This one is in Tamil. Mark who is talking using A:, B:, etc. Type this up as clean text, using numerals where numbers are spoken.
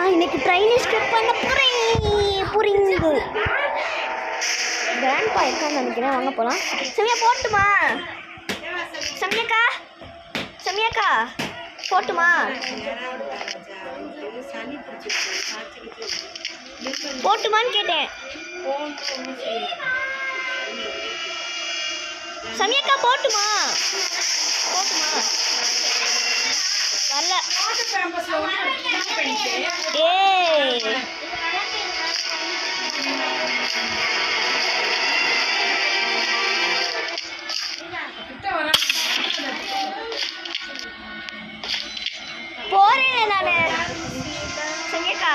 A: நான் இன்னைக்கு ட்ரெயினை ஸ்கிப் பண்ண புரியுது. கிராண்ட்பா இருக்கான்னு நினைக்கிறேன். வாங்க போகலாம். சமயா போட்டுமா? சமயாக்கா போட்டுமா? போட்டுமான்னு கேட்டேன். சமயாக்கா போட்டுமா? வரல. போறேன் நானு. சமயாக்கா